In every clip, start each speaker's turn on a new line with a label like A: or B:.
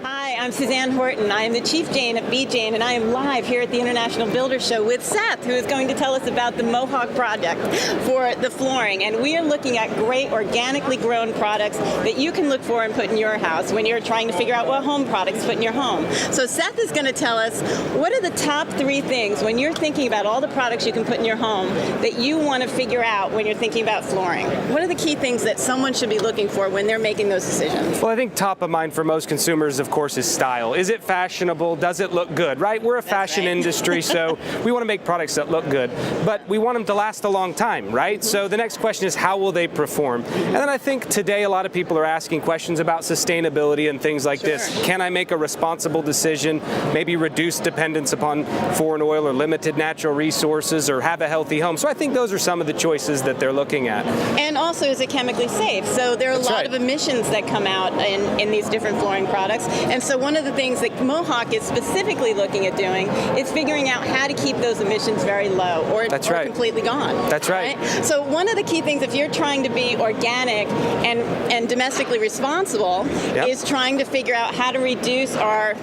A: Hi, I'm Suzanne Horton. I am the Chief Jane at BJane, and I am live here at the International Builder Show with Seth, who is going to tell us about the Mohawk project for the flooring. And we are looking at great organically grown products that you can look for and put in your house when you're trying to figure out what home products to put in your home. So Seth is going to tell us what are the top 3 things when you're thinking about all the products you can put in your home that you want to figure out when you're thinking about flooring. What are the key things that someone should be looking for when they're making those decisions?
B: Well, I think top of mind for most consumers, of course, is style. Is it fashionable? Does it look good, right? We're a fashion industry, so we want to make products that look good, but we want them to last a long time, right? Mm-hmm. So the next question is, how will they perform? And then I think today a lot of people are asking questions about sustainability and things like this. Can I make a responsible decision, maybe reduce dependence upon foreign oil or limited natural resources, or have a healthy home? So I think those are some of the choices that they're looking at.
A: And also, is it chemically safe? So there are a lot of emissions that come out in these different flooring products. And so one of the things that Mohawk is specifically looking at doing is figuring out how to keep those emissions very low or completely gone.
B: That's right.
A: So one of the key things, if you're trying to be organic and domestically responsible, is trying to figure out how to reduce our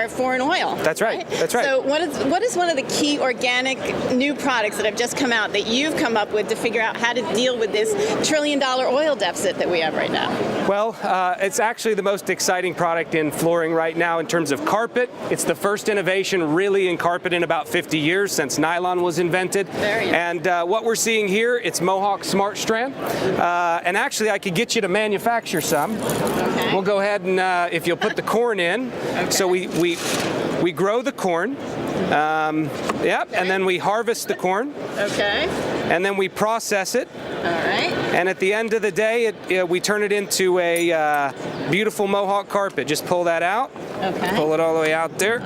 A: foreign oil.
B: That's right. That's right.
A: So what is one of the key organic new products that have just come out that you've come up with to figure out how to deal with this $1 trillion oil deficit that we have right now?
B: Well, it's actually the most exciting product in flooring right now in terms of carpet. It's the first innovation really in carpet in about 50 years since nylon was invented. And what we're seeing here, it's Mohawk Smart Strand. And actually, I could get you to manufacture some. Okay. We'll go ahead and, if you'll put the corn in. Okay. So we grow the corn. And then we harvest the corn. Okay. And then we process it. All right. And at the end of the day, we turn it into a beautiful Mohawk carpet. Just pull that out. Okay. Pull it all the way out there.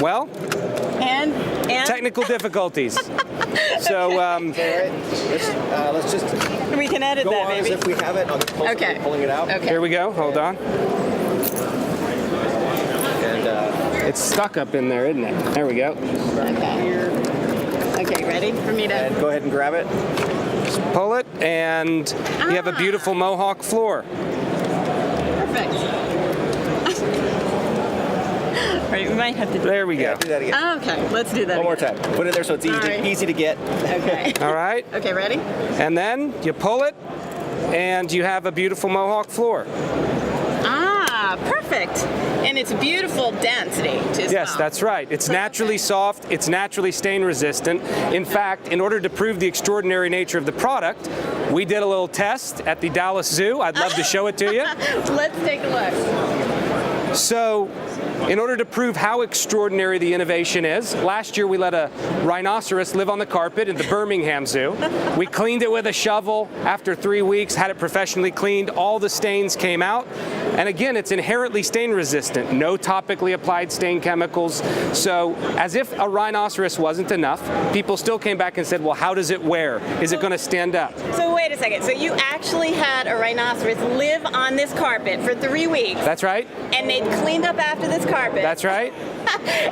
B: Well. And technical difficulties. So let's just.
A: We can edit that, maybe.
C: As if we have it. I'll just pulling it out.
A: Okay.
B: Here we go. Hold on. It's stuck up in there, isn't it? There we go.
A: Okay, ready for me to...
C: And go ahead and grab it.
B: Just pull it, and you have a beautiful Mohawk floor.
A: Perfect. Right, we might have to do
B: There we go.
C: Do that again.
A: Okay, let's do that
C: One more time. Put it there so it's easy to get.
A: Okay.
B: All right.
A: Okay, ready?
B: And then you pull it, and you have a beautiful Mohawk floor.
A: Perfect. And it's beautiful density too.
B: Yes, that's right. It's naturally soft. It's naturally stain resistant. In fact, in order to prove the extraordinary nature of the product, we did a little test at the Dallas Zoo. I'd love to show it to you.
A: Let's take a look.
B: So, in order to prove how extraordinary the innovation is, last year we let a rhinoceros live on the carpet at the Birmingham Zoo. We cleaned it with a shovel. After 3 weeks, had it professionally cleaned. All the stains came out. And again, it's inherently stain resistant. No topically applied stain chemicals. So, as if a rhinoceros wasn't enough, people still came back and said, well, how does it wear? Is it going to stand up?
A: So wait a second. So you actually had a rhinoceros live on this carpet for 3 weeks.
B: That's right.
A: And they cleaned up after this carpet.
B: That's right.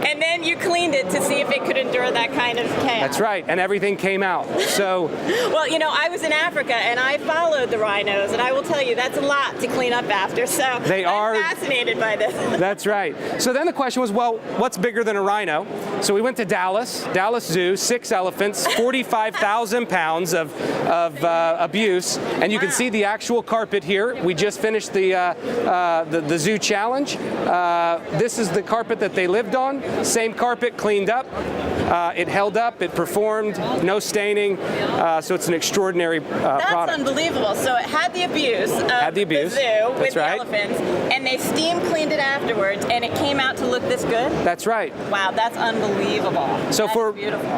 A: And then you cleaned it to see if it could endure that kind of chaos.
B: That's right, and everything came out. So,
A: well, you know, I was in Africa and I followed the rhinos, and I will tell you that's a lot to clean up after. So I'm fascinated by this.
B: That's right. So then the question was, well, what's bigger than a rhino? So we went to Dallas Zoo, 6 elephants, 45,000 pounds of abuse, and you can see the actual carpet here. We just finished the zoo challenge. This is the carpet that they lived on. Same carpet, cleaned up. It held up. It performed. No staining. So it's an extraordinary product.
A: That's unbelievable. So it had the abuse of the zoo with the elephants, and they steam cleaned it afterwards, and it came out to look this good?
B: That's right.
A: Wow, that's unbelievable.
B: So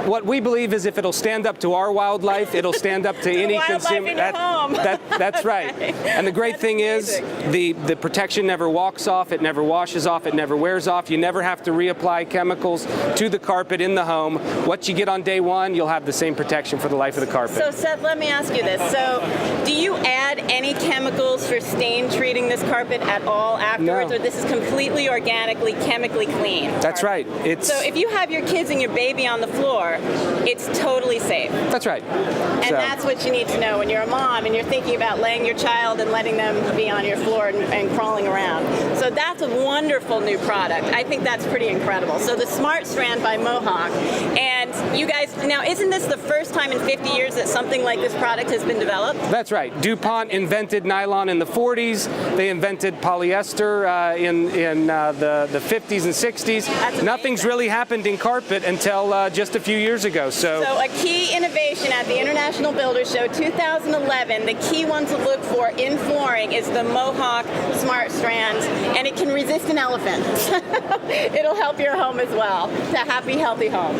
B: what we believe is if it'll stand up to our wildlife, it'll stand up to any consumer. That's right. And the great thing is the protection never walks off. It never washes off. It never wears off. You never have to reapply chemicals to the carpet in the home. What you get on day one, you'll have the same protection for the life of the carpet.
A: So Seth, let me ask you this. So do you add any chemicals for stain treating this carpet at all afterwards?
B: No.
A: Or this is completely organically, chemically clean?
B: That's right.
A: So if you have your kids and your baby on the floor, it's totally safe.
B: That's right.
A: And that's what you need to know when you're a mom and when you're thinking about laying your child and letting them be on your floor and crawling around. So that's a wonderful new product. I think that's pretty incredible. So the Smart Strand by Mohawk. And you guys, now isn't this the first time in 50 years that something like this product has been developed?
B: That's right. DuPont invented nylon in the 40s. They invented polyester in the 50s and 60s. Nothing's really happened in carpet until just a few years ago. So
A: a key innovation at the International Builders Show 2011, the key one to look for in flooring is the Mohawk Smart Strand, and it can resist an elephant. It'll help your home as well. It's a happy, healthy home.